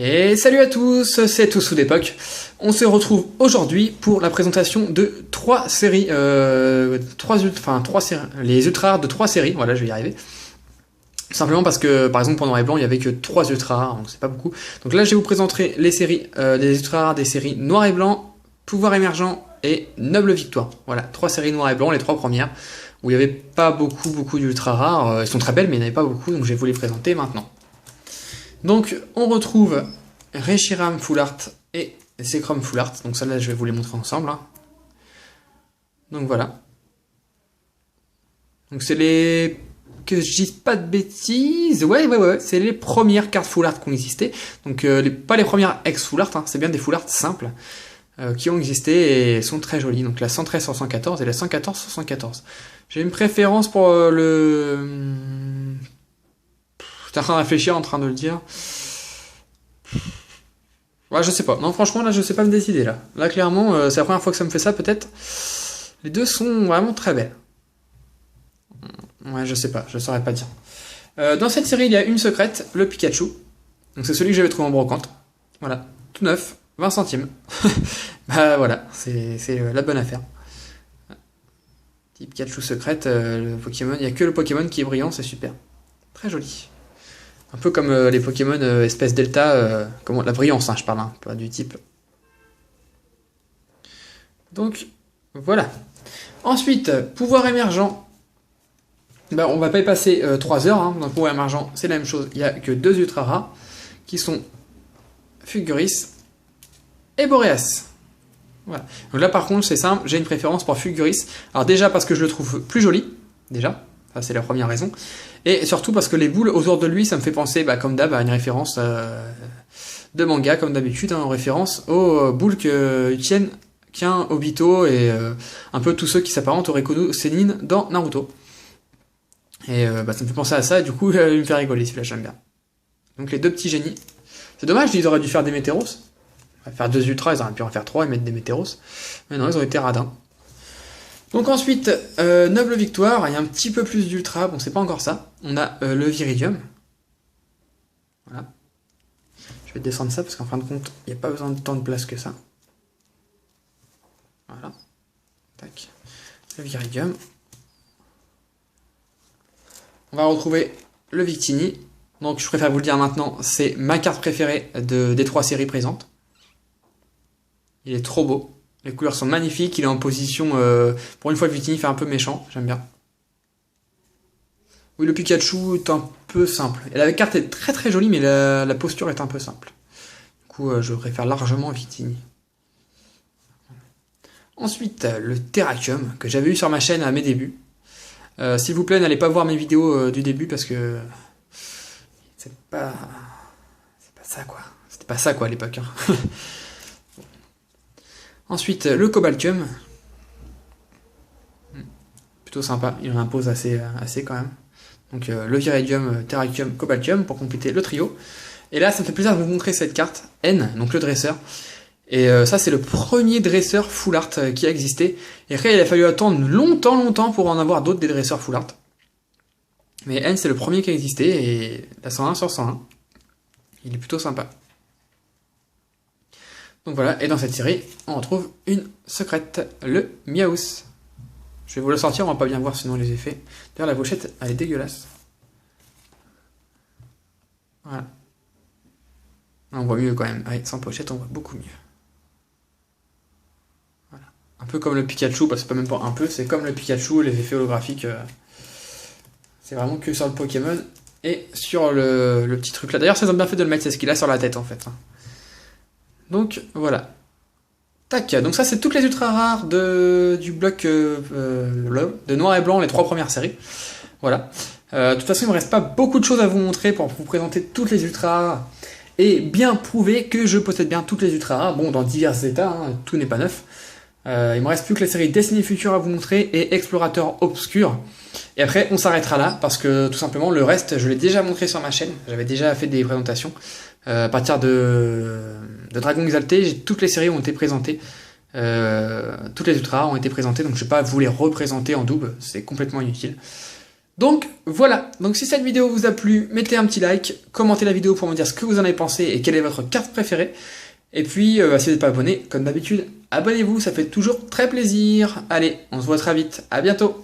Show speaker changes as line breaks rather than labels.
Et salut à tous, c'est Tousou d'époque. On se retrouve aujourd'hui pour la présentation de 3 séries, les ultra rares de 3 séries, voilà je vais y arriver. Simplement parce que par exemple pour Noir et Blanc il n'y avait que 3 ultra rares, donc c'est pas beaucoup. Donc là je vais vous présenter les séries, les ultra rares des séries Noir et Blanc, Pouvoir émergent et Noble victoire. Voilà, 3 séries Noir et Blanc, les 3 premières, où il n'y avait pas beaucoup d'ultra rares, elles sont très belles mais il n'y en avait pas beaucoup, donc je vais vous les présenter maintenant. Donc on retrouve Reshiram Full Art et Zekrom Full Art, donc celle-là je vais vous les montrer ensemble. Donc voilà. Donc c'est les... que je dise pas de bêtises, ouais, c'est les premières cartes Full Art qui ont existé, donc pas les premières ex Full Art, c'est bien des Full Art simples, qui ont existé et sont très jolies, donc la 113 sur 114 et la 114 sur 114. J'ai une préférence pour le... J'étais en train de réfléchir, en train de le dire. Ouais, je sais pas. Non, franchement, là, je sais pas me décider, là. Là, clairement, c'est la première fois que ça me fait ça, peut-être. Les deux sont vraiment très belles. Ouais, je sais pas, je saurais pas dire. Dans cette série, il y a une secrète, le Pikachu. Donc, c'est celui que j'avais trouvé en brocante. Voilà, tout neuf, 20 centimes. Bah, voilà, c'est la bonne affaire. Petit Pikachu secrète, le Pokémon. Il y a que le Pokémon qui est brillant, c'est super. Très joli. Un peu comme les Pokémon espèce Delta, la brillance, je parle, pas du type. Donc, voilà. Ensuite, pouvoir émergent. Ben, on va pas y passer 3 heures. Dans le pouvoir émergent, c'est la même chose. Il n'y a que 2 ultra rares, qui sont Fulguris et Boreas. Voilà. Donc là, par contre, c'est simple, j'ai une préférence pour Fulguris. Alors déjà, parce que je le trouve plus joli, déjà. Ça, c'est la première raison. Et surtout parce que les boules autour de lui, ça me fait penser, comme d'hab, à une référence de manga, comme d'habitude, en référence aux boules que tiennent qu'un Obito et un peu tous ceux qui s'apparentent au Rekono Sennin dans Naruto. Et ça me fait penser à ça, et du coup, il me fait rigoler, celui-là, j'aime bien. Donc les deux petits génies. C'est dommage, ils auraient dû faire des Météros. Faire 2 ultras, ils auraient pu en faire 3 et mettre des Météros. Mais non, ils ont été radins. Donc ensuite, Noble victoire, il y a un petit peu plus d'ultra, bon c'est pas encore ça. On a le Viridium. Voilà. Je vais descendre ça parce qu'en fin de compte, il n'y a pas besoin de tant de place que ça. Voilà. Tac. Le Viridium. On va retrouver le Victini. Donc je préfère vous le dire maintenant, c'est ma carte préférée des 3 séries présentes. Il est trop beau. Les couleurs sont magnifiques, il est en position... pour une fois, le Victini fait un peu méchant, j'aime bien. Oui, le Pikachu est un peu simple. Et la carte est très très jolie, mais la posture est un peu simple. Du coup, je préfère largement Victini. Ensuite, le Terrakium, que j'avais eu sur ma chaîne à mes débuts. S'il vous plaît, n'allez pas voir mes vidéos du début, parce que... C'est pas ça, quoi. C'était pas ça, quoi, à l'époque. Ensuite, le Cobaltium. Plutôt sympa, il en impose assez quand même. Donc le Viridium, Terrakium, Cobaltium pour compléter le trio. Et là, ça me fait plaisir de vous montrer cette carte, N, donc le dresseur. Et ça, c'est le premier dresseur full art qui a existé. Et après, il a fallu attendre longtemps pour en avoir d'autres des dresseurs full art. Mais N, c'est le premier qui a existé, et la 101 sur 101. Il est plutôt sympa. Donc voilà, et dans cette série, on retrouve une secrète, le Miaus. Je vais vous le sortir, on va pas bien voir sinon les effets. D'ailleurs, la pochette, elle est dégueulasse. Voilà. On voit mieux quand même. Allez, sans pochette, on voit beaucoup mieux. Voilà. Un peu comme le Pikachu, c'est pas même pas un peu, c'est comme le Pikachu, les effets holographiques. C'est vraiment que sur le Pokémon et sur le petit truc là. D'ailleurs, ça ils ont bien fait de le mettre, c'est ce qu'il a sur la tête en fait. Donc voilà. Tac, donc ça c'est toutes les ultra rares du bloc de Noir et Blanc, les 3 premières séries. Voilà. De toute façon, il me reste pas beaucoup de choses à vous montrer pour vous présenter toutes les ultra rares et bien prouver que je possède bien toutes les ultra rares. Bon, dans divers états, tout n'est pas neuf. Il me reste plus que la série Destinée Future à vous montrer et Explorateur Obscur. Et après, on s'arrêtera là parce que tout simplement, le reste, je l'ai déjà montré sur ma chaîne. J'avais déjà fait des présentations. À partir de Dragon Exalté, toutes les séries ont été présentées. Toutes les ultras ont été présentées, donc je ne vais pas vous les représenter en double, c'est complètement inutile.
Donc voilà, donc si cette vidéo vous a plu, mettez un petit like, commentez la vidéo pour me dire ce que vous en avez pensé et quelle est votre carte préférée. Et puis, si vous n'êtes pas abonné, comme d'habitude, abonnez-vous, ça fait toujours très plaisir. Allez, on se voit très vite, à bientôt.